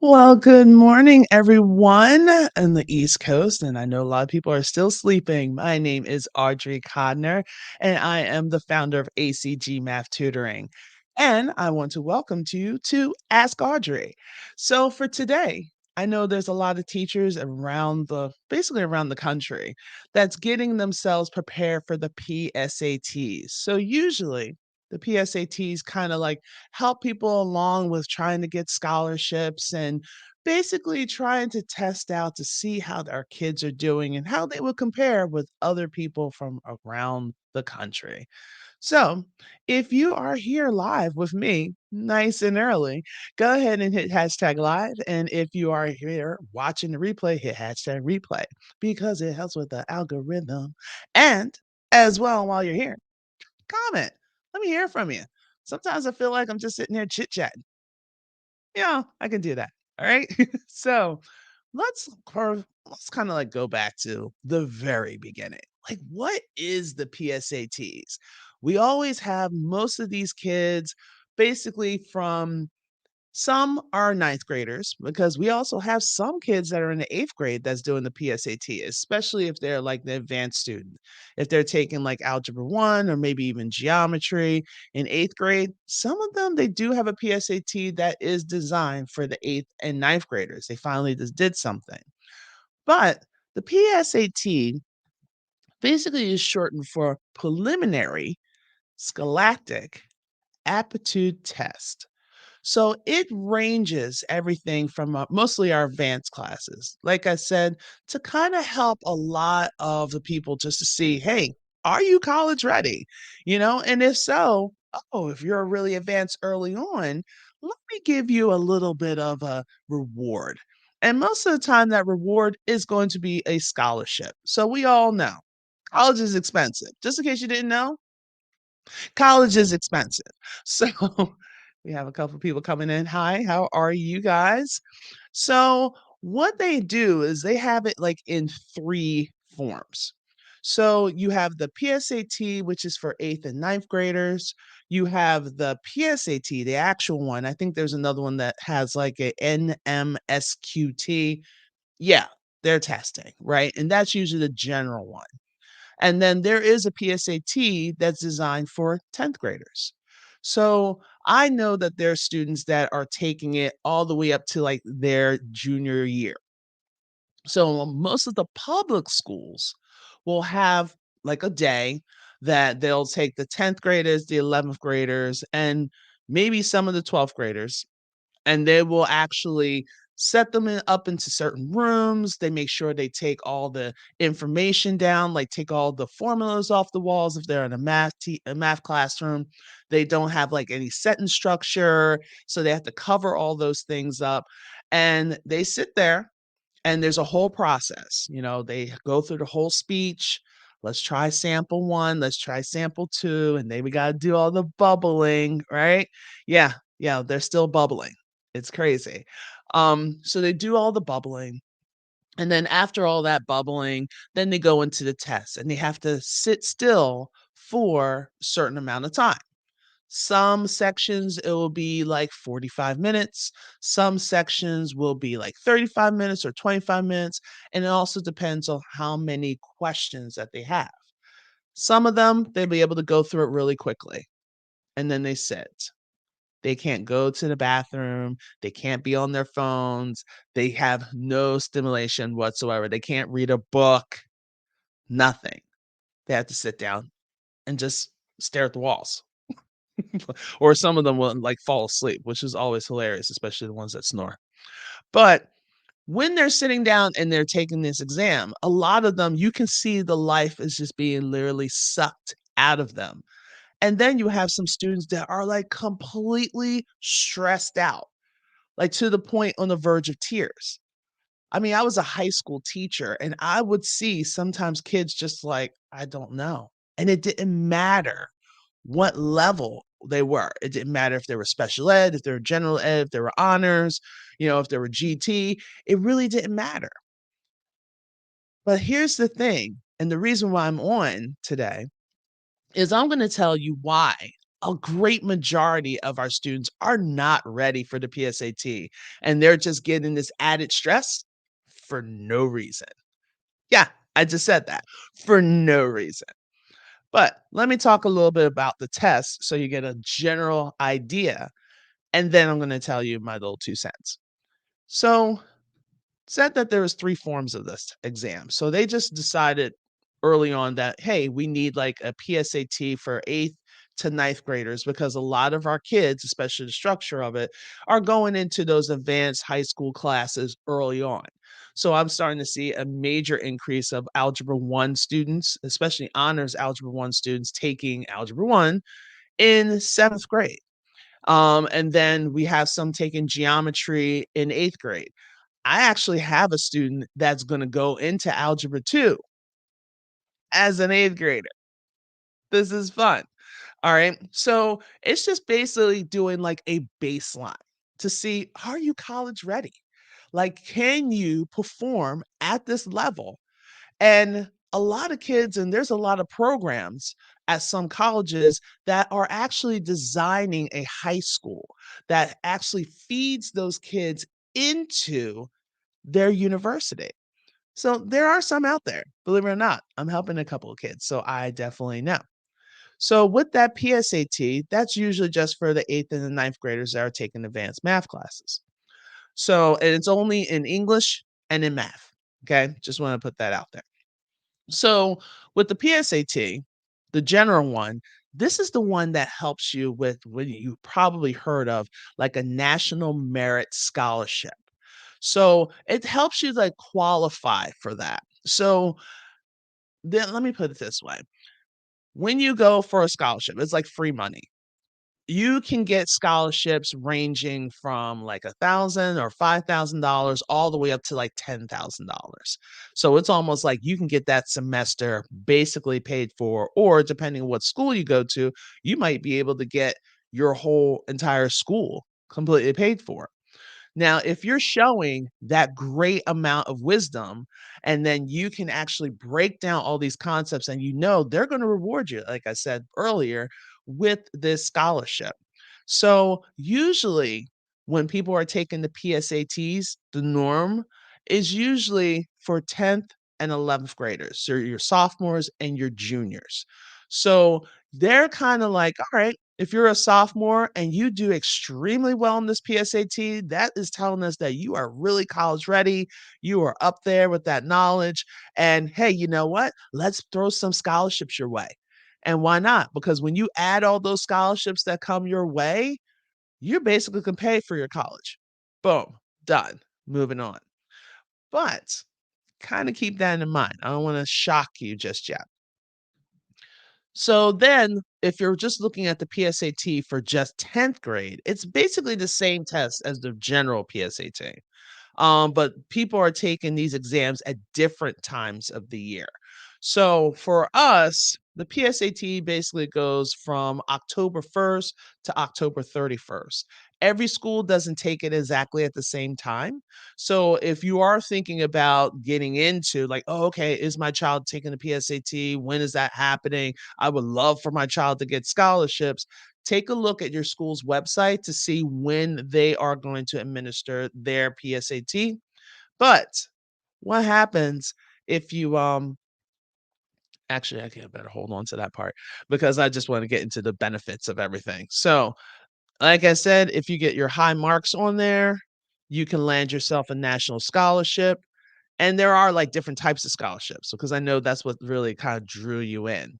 Well, good morning, everyone on the East Coast, and I know a lot of people are still sleeping. My name is Audrey Codner, and I am the founder of ACG Math Tutoring. And I want to welcome you to Ask Audrey. So for today, I know there's a lot of teachers around basically around the country that's getting themselves prepared for the PSATs. So usually the PSATs kind of like help people along with trying to get scholarships and basically trying to test out to see how our kids are doing and how they will compare with other people from around the country. So, if you are here live with me, nice and early, go ahead and hit hashtag live. And if you are here watching the replay, hit hashtag replay because it helps with the algorithm. And as well, while you're here, comment. Let me hear from you. Sometimes I feel like I'm just sitting there chit chatting. Yeah, I can do that. All right. So let's kind of like go back to the very beginning. Like, what is the PSATs? We always have most of these kids basically from some are ninth graders because we also have some kids that are in the eighth grade that's doing the PSAT, especially if they're like the advanced student. If they're taking like Algebra 1 or maybe even geometry in eighth grade, some of them, they do have a PSAT that is designed for the eighth and ninth graders. They finally just did something. But the PSAT basically is shortened for Preliminary Scholastic Aptitude Test. So it ranges everything from mostly our advanced classes, like I said, to kind of help a lot of the people just to see, hey, are you college ready? And if so, oh, if you're really advanced early on, let me give you a little bit of a reward. And most of the time, that reward is going to be a scholarship. So we all know college is expensive. Just in case you didn't know, college is expensive. So we have a couple people coming in. Hi, how are you guys? So what they do is they have it like in three forms. So you have the PSAT, which is for eighth and ninth graders. You have the PSAT, the actual one. I think there's another one that has like a NMSQT. Yeah, they're testing, right? And that's usually the general one. And then there is a PSAT that's designed for 10th graders. So I know that there are students that are taking it all the way up to like their junior year. So most of the public schools will have like a day that they'll take the 10th graders, the 11th graders, and maybe some of the 12th graders, and they will actually set them up into certain rooms. They make sure they take all the information down, like take all the formulas off the walls if they're in a math classroom. They don't have like any sentence structure, so they have to cover all those things up. And they sit there and there's a whole process. They go through the whole speech. Let's try sample 1, let's try sample 2, and then we gotta do all the bubbling, right? Yeah, yeah, they're still bubbling. It's crazy. So they do all the bubbling, and then after all that bubbling, then they go into the test, and they have to sit still for a certain amount of time. Some sections, it will be like 45 minutes. Some sections will be like 35 minutes or 25 minutes. And it also depends on how many questions that they have. Some of them, they'll be able to go through it really quickly and then they sit. They can't go to the bathroom. They can't be on their phones. They have no stimulation whatsoever. They can't read a book, nothing. They have to sit down and just stare at the walls. Or some of them will like fall asleep, which is always hilarious, especially the ones that snore. But when they're sitting down and they're taking this exam, a lot of them, you can see the life is just being literally sucked out of them. And then you have some students that are like completely stressed out, like to the point on the verge of tears. I mean, I was a high school teacher and I would see sometimes kids just like, I don't know. And it didn't matter what level they were. It didn't matter if they were special ed, if they were general ed, if they were honors, if they were GT. It really didn't matter. But here's the thing, and the reason why I'm on today is I'm going to tell you why a great majority of our students are not ready for the PSAT, and they're just getting this added stress for no reason. Yeah, I just said that, for no reason. But let me talk a little bit about the test so you get a general idea, and then I'm gonna tell you my little 2 cents. So, said that there was 3 forms of this exam. So they just decided early on that, hey, we need like a PSAT for 8th to ninth graders because a lot of our kids, especially the structure of it, are going into those advanced high school classes early on. So I'm starting to see a major increase of Algebra 1 students, especially honors Algebra 1 students taking Algebra 1 in 7th grade. And then we have some taking geometry in 8th grade. I actually have a student that's gonna go into Algebra 2 as an 8th grader. This is fun. All right. So it's just basically doing like a baseline to see, are you college ready? Like, can you perform at this level? And a lot of kids, and there's a lot of programs at some colleges that are actually designing a high school that actually feeds those kids into their university. So there are some out there, believe it or not. I'm helping a couple of kids, so I definitely know. So with that PSAT, that's usually just for the 8th and the ninth graders that are taking advanced math classes. So and it's only in English and in math. Okay. Just want to put that out there. So with the PSAT, the general one, this is the one that helps you with what you probably heard of, like a national merit scholarship. So it helps you like qualify for that. So then let me put it this way. When you go for a scholarship, it's like free money. You can get scholarships ranging from like 1,000 or $5,000 all the way up to like $10,000. So it's almost like you can get that semester basically paid for, or depending on what school you go to, you might be able to get your whole entire school completely paid for. Now, if you're showing that great amount of wisdom, and then you can actually break down all these concepts, and you know they're going to reward you, like I said earlier, with this scholarship. So, usually, when people are taking the PSATs, the norm is usually for 10th and 11th graders, so your sophomores and your juniors. So, they're kind of like, all right, if you're a sophomore and you do extremely well in this PSAT, that is telling us that you are really college ready. You are up there with that knowledge. And hey, you know what? Let's throw some scholarships your way. And why not? Because when you add all those scholarships that come your way, you basically can pay for your college. Boom, done. Moving on. But kind of keep that in mind. I don't want to shock you just yet. So then, if you're just looking at the PSAT for just 10th grade, it's basically the same test as the general PSAT. But people are taking these exams at different times of the year. So for us, the PSAT basically goes from October 1st to October 31st. Every school doesn't take it exactly at the same time. So if you are thinking about getting into like, oh, okay, is my child taking the PSAT? When is that happening? I would love for my child to get scholarships. Take a look at your school's website to see when they are going to administer their PSAT. But what happens if you actually I can better hold on to that part because I just want to get into the benefits of everything. So, like I said, if you get your high marks on there, you can land yourself a national scholarship. And there are like different types of scholarships because I know that's what really kind of drew you in.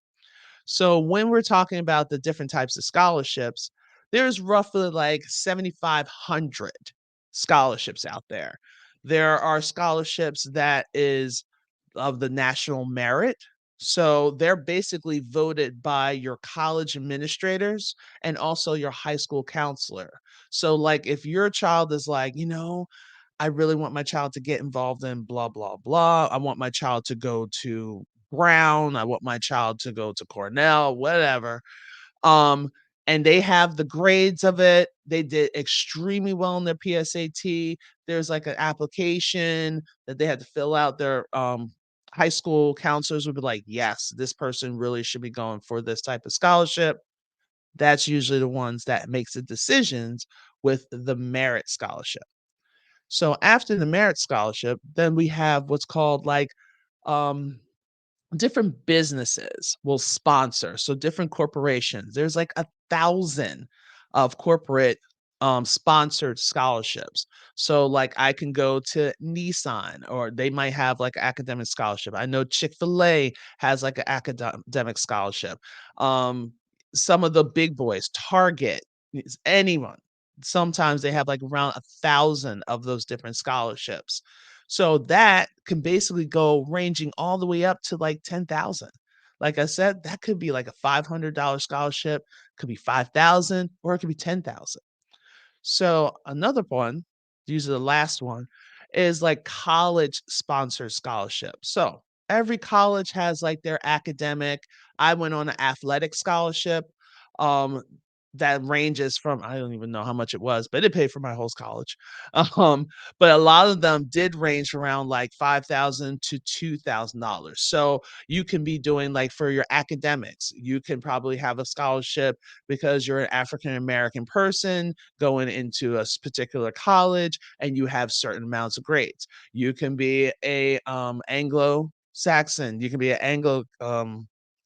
So when we're talking about the different types of scholarships, there's roughly like 7,500 scholarships out there. There are scholarships that is of the national merit. So they're basically voted by your college administrators and also your high school counselor. So like if your child is like, I really want my child to get involved in blah, blah, blah. I want my child to go to Brown. I want my child to go to Cornell, whatever. Um, and they have the grades of it. They did extremely well in their PSAT. There's like an application that they had to fill out. Their high school counselors would be like, yes, this person really should be going for this type of scholarship. That's usually the ones that makes the decisions with the merit scholarship. So after the merit scholarship, then we have what's called like um different businesses will sponsor. So different corporations. There's like 1,000 of corporate sponsored scholarships. So like I can go to Nissan or they might have like an academic scholarship. I know Chick-fil-A has like an academic scholarship. Um some of the big boys, Target, anyone. Sometimes they have like around 1,000 of those different scholarships. So that can basically go ranging all the way up to like 10,000. Like I said, that could be like a $500 scholarship, could be 5,000 or it could be 10,000. So another one, usually the last one, is like college sponsored scholarship. So every college has like their academic. I went on an athletic scholarship. Um, that ranges from I don't even know how much it was, but it paid for my whole college. Um, but a lot of them did range around like 5,000 to $2,000. So you can be doing like for your academics, you can probably have a scholarship because you're an African American person going into a particular college and you have certain amounts of grades. You can be a Anglo-Saxon, you can be an Anglo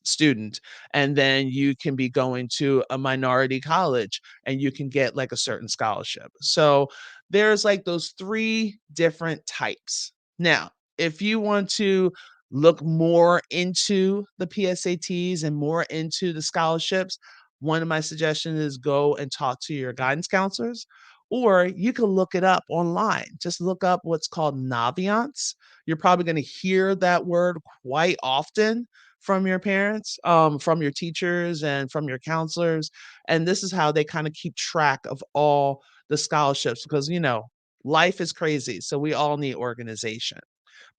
student, and then you can be going to a minority college and you can get like a certain scholarship. So there's like those three different types. Now, if you want to look more into the PSATs and more into the scholarships, one of my suggestions is go and talk to your guidance counselors, or you can look it up online. Just look up what's called Naviance. You're probably going to hear that word quite often from your parents, from your teachers, and from your counselors. And this is how they kind of keep track of all the scholarships because, life is crazy. So we all need organization.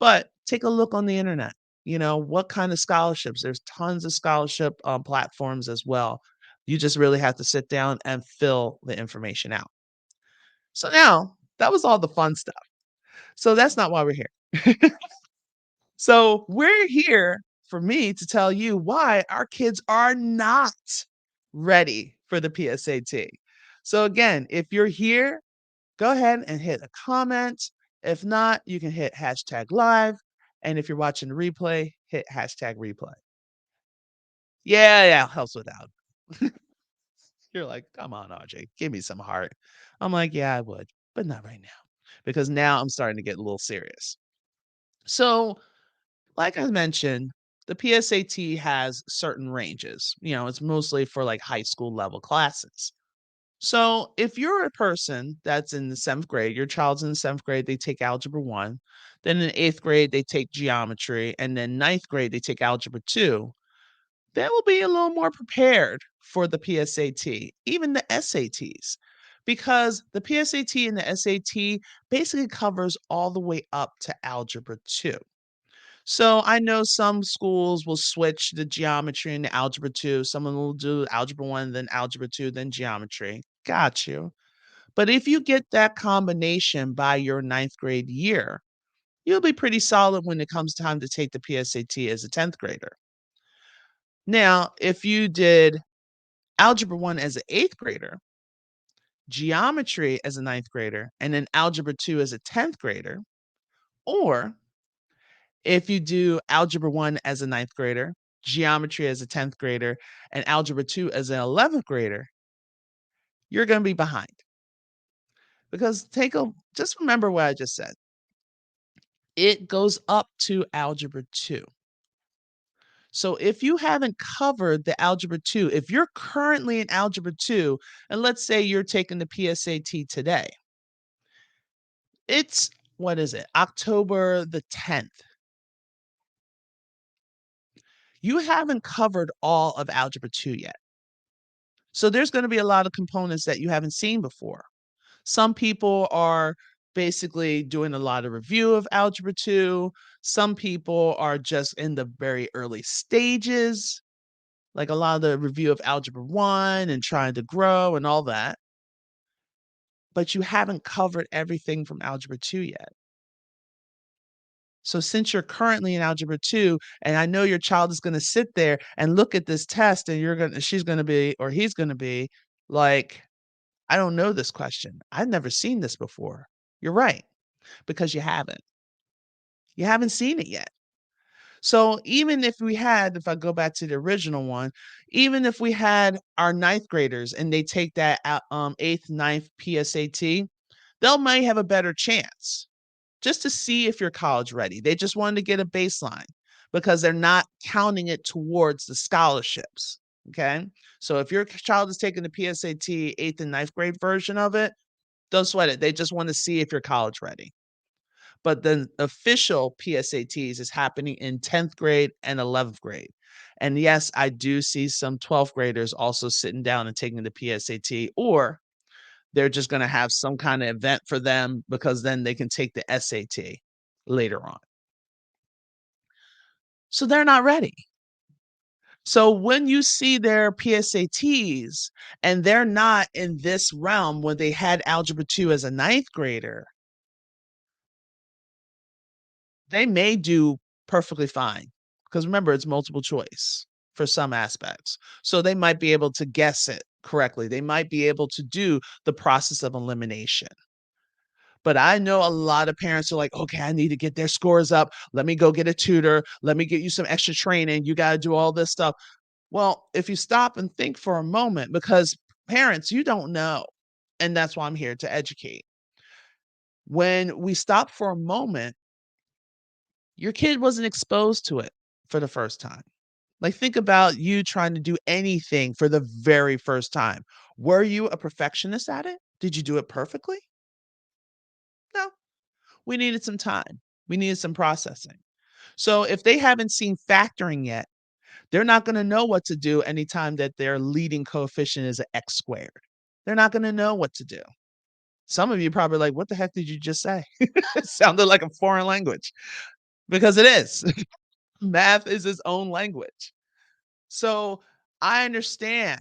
But take a look on the internet. What kind of scholarships? There's tons of scholarship platforms as well. You just really have to sit down and fill the information out. So now that was all the fun stuff. So that's not why we're here. So we're here for me to tell you why our kids are not ready for the PSAT. So again, if you're here, go ahead and hit a comment. If not, you can hit hashtag live. And if you're watching the replay, hit hashtag replay. Yeah, yeah, helps with that. You're like, come on, RJ, give me some heart. I'm like, yeah, I would, but not right now. Because now I'm starting to get a little serious. So, like I mentioned, the PSAT has certain ranges. It's mostly for like high school level classes. So if you're a person that's in the seventh grade, your child's in the seventh grade, they take Algebra 1. Then in eighth grade, they take geometry. And then ninth grade, they take Algebra 2. They will be a little more prepared for the PSAT, even the SATs, because the PSAT and the SAT basically covers all the way up to Algebra 2. So I know some schools will switch the geometry into algebra 2. Someone will do algebra 1, then algebra 2, then geometry. Got you. But if you get that combination by your ninth grade year, you'll be pretty solid when it comes time to take the PSAT as a 10th grader. Now, if you did algebra 1 as an eighth grader, geometry as a ninth grader, and then algebra 2 as a 10th grader, or if you do algebra 1 as a ninth grader, geometry as a 10th grader, and algebra 2 as an 11th grader, you're going to be behind. Because just remember what I just said. It goes up to algebra 2. So if you haven't covered the algebra 2, if you're currently in algebra 2, and let's say you're taking the PSAT today, it's what is it? October the 10th. You haven't covered all of algebra 2 yet. So there's going to be a lot of components that you haven't seen before. Some people are basically doing a lot of review of algebra 2. Some people are just in the very early stages, like a lot of the review of algebra 1 and trying to grow and all that. But you haven't covered everything from algebra 2 yet. So since you're currently in algebra 2 and I know your child is gonna sit there and look at this test and she's gonna be or he's gonna be like, "I don't know this question. I've never seen this before." You're right, because you haven't. You haven't seen it yet. So even if I go back to the original one, even if we had our ninth graders and they take that 8th, ninth PSAT, they'll might have a better chance just to see if you're college ready. They just wanted to get a baseline because they're not counting it towards the scholarships. Okay. So if your child is taking the PSAT 8th and ninth grade version of it, don't sweat it. They just want to see if you're college ready. But the official PSATs is happening in 10th grade and 11th grade. And yes, I do see some 12th graders also sitting down and taking the PSAT, or they're just going to have some kind of event for them because then they can take the SAT later on. So they're not ready. So when you see their PSATs and they're not in this realm when they had Algebra 2 as a ninth grader, they may do perfectly fine, because remember, it's multiple choice for some aspects. So they might be able to guess it correctly. They might be able to do the process of elimination. But I know a lot of parents are like, "Okay, I need to get their scores up. Let me go get a tutor. Let me get you some extra training. You gotta do all this stuff." Well, if you stop and think for a moment, because parents, you don't know, and that's why I'm here to educate. When we stop for a moment, your kid wasn't exposed to it for the first time. Like, think about you trying to do anything for the very first time. Were you a perfectionist at it? Did you do it perfectly? No. We needed some time. We needed some processing. So if they haven't seen factoring yet, they're not going to know what to do anytime that their leading coefficient is a x squared. They're not going to know what to do. Some of you probably like, what the heck did you just say? It sounded like a foreign language because it is. Math is its own language. So I understand,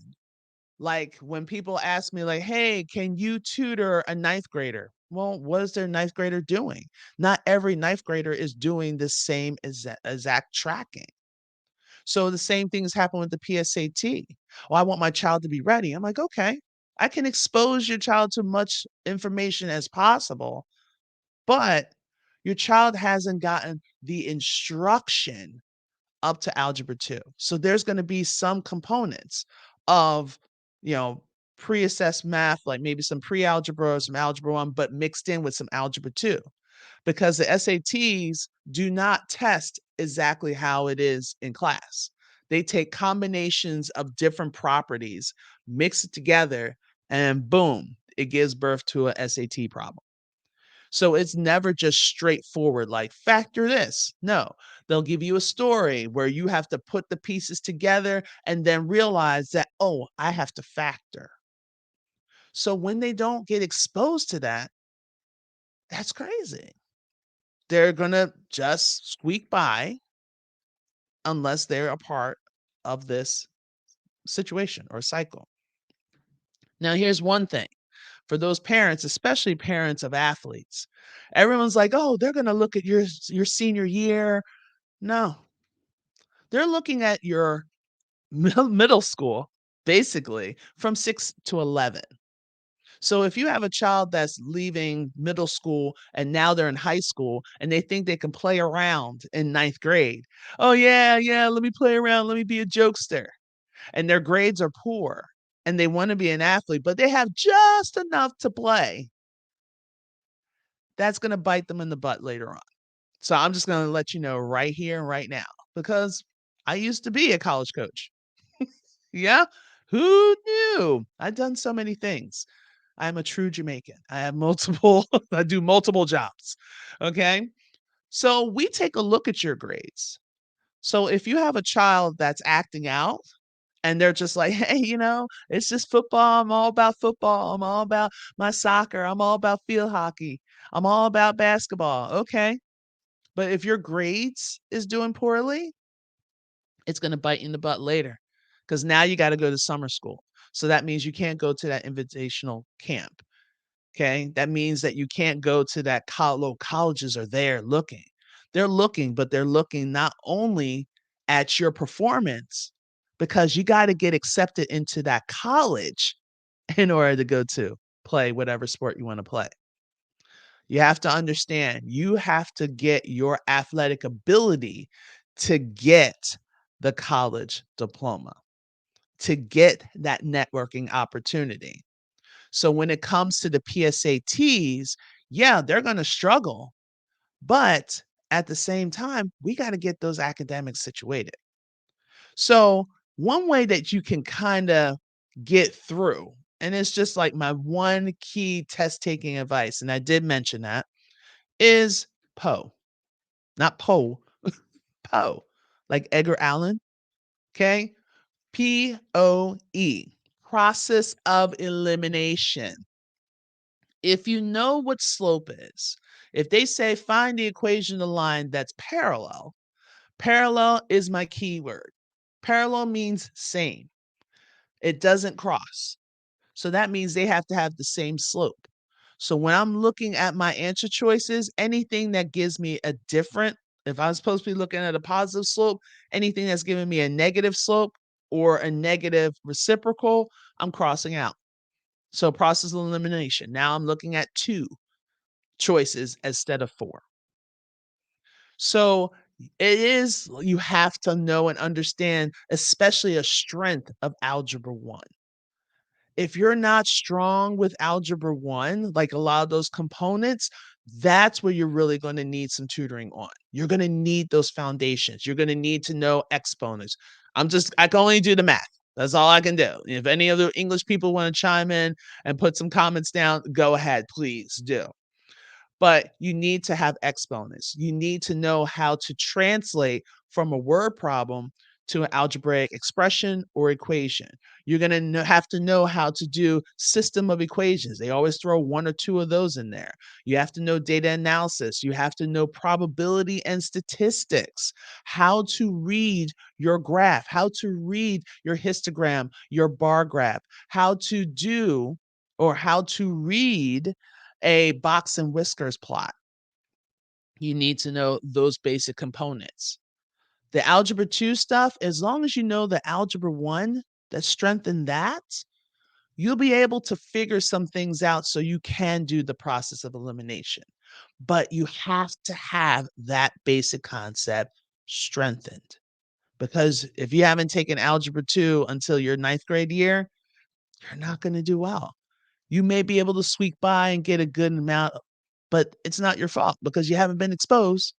like, when people ask me, like, hey, can you tutor a ninth grader? Well, what is their ninth grader doing? Not every ninth grader is doing the same exact tracking. So the same things happen with the PSAT. Well, I want my child to be ready. I'm like, okay, I can expose your child to much information as possible, but your child hasn't gotten the instruction up to algebra 2. So there's going to be some components of, you know, pre-assessed math, like maybe some pre-algebra or some algebra 1, but mixed in with some algebra 2, because the SATs do not test exactly how it is in class. They take combinations of different properties, mix it together, and boom, it gives birth to a SAT problem. So it's never just straightforward, like factor this. No, they'll give you a story where you have to put the pieces together and then realize that, oh, I have to factor. So when they don't get exposed to that, that's crazy. They're going to just squeak by unless they're a part of this situation or cycle. Now, here's one thing for those parents, especially parents of athletes. Everyone's like, "Oh, they're going to look at your senior year." No, they're looking at your middle school, basically from 6 to 11. So if you have a child that's leaving middle school and now they're in high school and they think they can play around in ninth grade. Oh, yeah, yeah, let me play around. Let me be a jokester. And their grades are poor and they want to be an athlete, but they have just enough to play. That's going to bite them in the butt later on. So I'm just going to let you know right here and right now, because I used to be a college coach. Yeah. Who knew? I've done so many things. I'm a true Jamaican. I have multiple, I do multiple jobs. Okay. So we take a look at your grades. So if you have a child that's acting out and they're just like, hey, it's just football. I'm all about football. I'm all about my soccer. I'm all about field hockey. I'm all about basketball. Okay. But if your grades is doing poorly, it's going to bite you in the butt later because now you got to go to summer school. So that means you can't go to that invitational camp. Okay. That means that you can't go to that colleges are there looking. They're looking, but they're looking not only at your performance, because you gotta get accepted into that college in order to go to play whatever sport you wanna play. You have to understand, you have to get your athletic ability to get the college diploma, to get that networking opportunity. So when it comes to the PSATs, yeah, they're gonna struggle, but at the same time, we gotta get those academics situated. So one way that you can kinda get through, and it's just like my one key test taking advice, and I did mention that, is POE, not Poe, Poe, like Edgar Allan, okay? POE, process of elimination. If you know what slope is, if they say find the equation of the line that's parallel, parallel is my keyword. Parallel means same. It doesn't cross. So that means they have to have the same slope. So when I'm looking at my answer choices, anything that gives me a different, if I'm supposed to be looking at a positive slope, anything that's giving me a negative slope or a negative reciprocal, I'm crossing out. So process of elimination. Now I'm looking at two choices instead of four. So it is, you have to know and understand, especially a strength of Algebra 1. If you're not strong with Algebra 1, like a lot of those components, that's where you're really going to need some tutoring on. You're going to need those foundations. You're going to need to know exponents. I can only do the math. That's all I can do. If any other English people want to chime in and put some comments down, go ahead, please do. But you need to have exponents. You need to know how to translate from a word problem to an algebraic expression or equation. You're going to have to know how to do system of equations. They always throw one or two of those in there. You have to know data analysis. You have to know probability and statistics, how to read your graph, how to read your histogram, your bar graph, how to do or how to read a box and whiskers plot. You need to know those basic components. The algebra 2 stuff, as long as you know the algebra 1 that strengthen that, you'll be able to figure some things out so you can do the process of elimination. But you have to have that basic concept strengthened. Because if you haven't taken algebra 2 until your ninth grade year, you're not going to do well. You may be able to squeak by and get a good amount, but it's not your fault because you haven't been exposed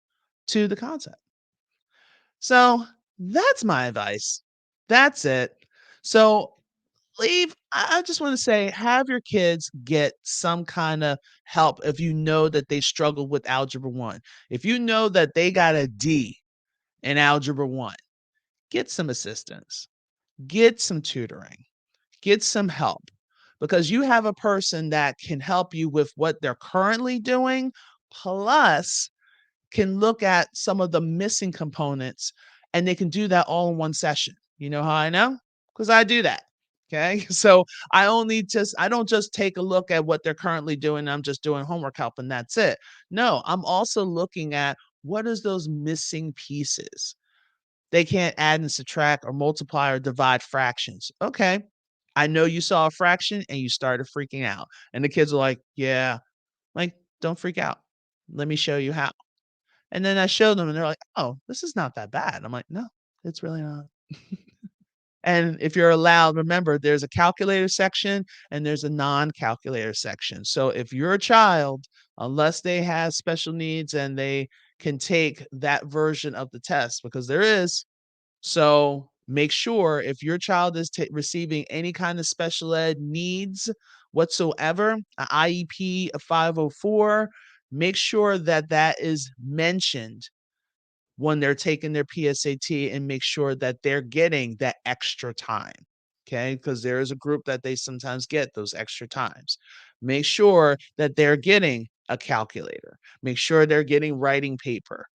to the concept. So that's my advice. That's it. So I just want to say, have your kids get some kind of help if you know that they struggle with Algebra 1. If you know that they got a D in Algebra 1, get some assistance, get some tutoring, get some help, because you have a person that can help you with what they're currently doing, plus can look at some of the missing components, and they can do that all in one session. You know how I know? Because I do that. Okay. So I don't just take a look at what they're currently doing. I'm just doing homework help and that's it. No, I'm also looking at what is those missing pieces. They can't add and subtract or multiply or divide fractions. Okay. I know you saw a fraction and you started freaking out. And the kids are like, yeah, like, don't freak out. Let me show you how. And then I showed them and they're like, oh, this is not that bad. I'm like, no, it's really not. And if you're allowed, remember there's a calculator section and there's a non-calculator section. So if you're a child, unless they have special needs and they can take that version of the test, because there is, so make sure if your child is receiving any kind of special ed needs whatsoever, an IEP, a 504, make sure that that is mentioned when they're taking their PSAT and make sure that they're getting that extra time. Okay. Because there is a group that they sometimes get those extra times. Make sure that they're getting a calculator. Make sure they're getting writing paper.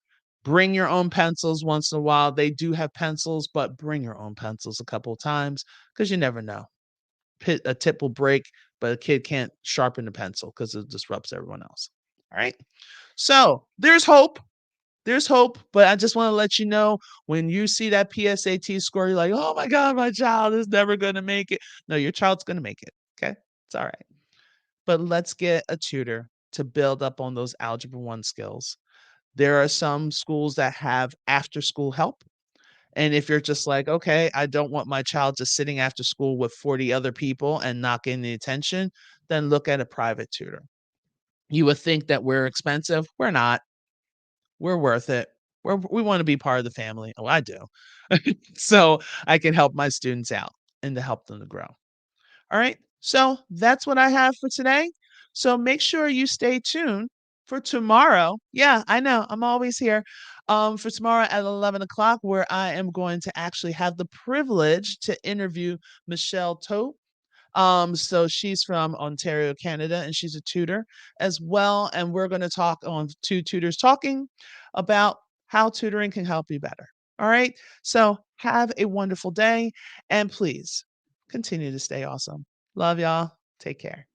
Bring your own pencils once in a while. They do have pencils, but bring your own pencils a couple of times because you never know. A tip will break, but a kid can't sharpen the pencil because it disrupts everyone else. All right. So there's hope. there's hope, but I just wanna let you know when you see that PSAT score, you're like, "Oh my god, my child is never gonna make it." No, your child's gonna make it, okay? It's alright. But let's get a tutor to build up on those Algebra 1 skills. There are some schools that have after-school help, and if you're just like, "Okay, I don't want my child just sitting after school with 40 other people and not getting the attention," then look at a private tutor. You would think that we're expensive. We're not. We're worth it. We wanna be part of the family. Oh, I do. So, I can help my students out and to help them to grow. Alright, so that's what I have for today. So make sure you stay tuned for tomorrow. Yeah, I know, I'm always here. For tomorrow at 11 o'clock, where I am going to actually have the privilege to interview Michelle Tote. So she's from Ontario, Canada, and she's a tutor as well. And we're going to talk on Two Tutors Talking about how tutoring can help you better. All right. So have a wonderful day and please continue to stay awesome. Love y'all. Take care.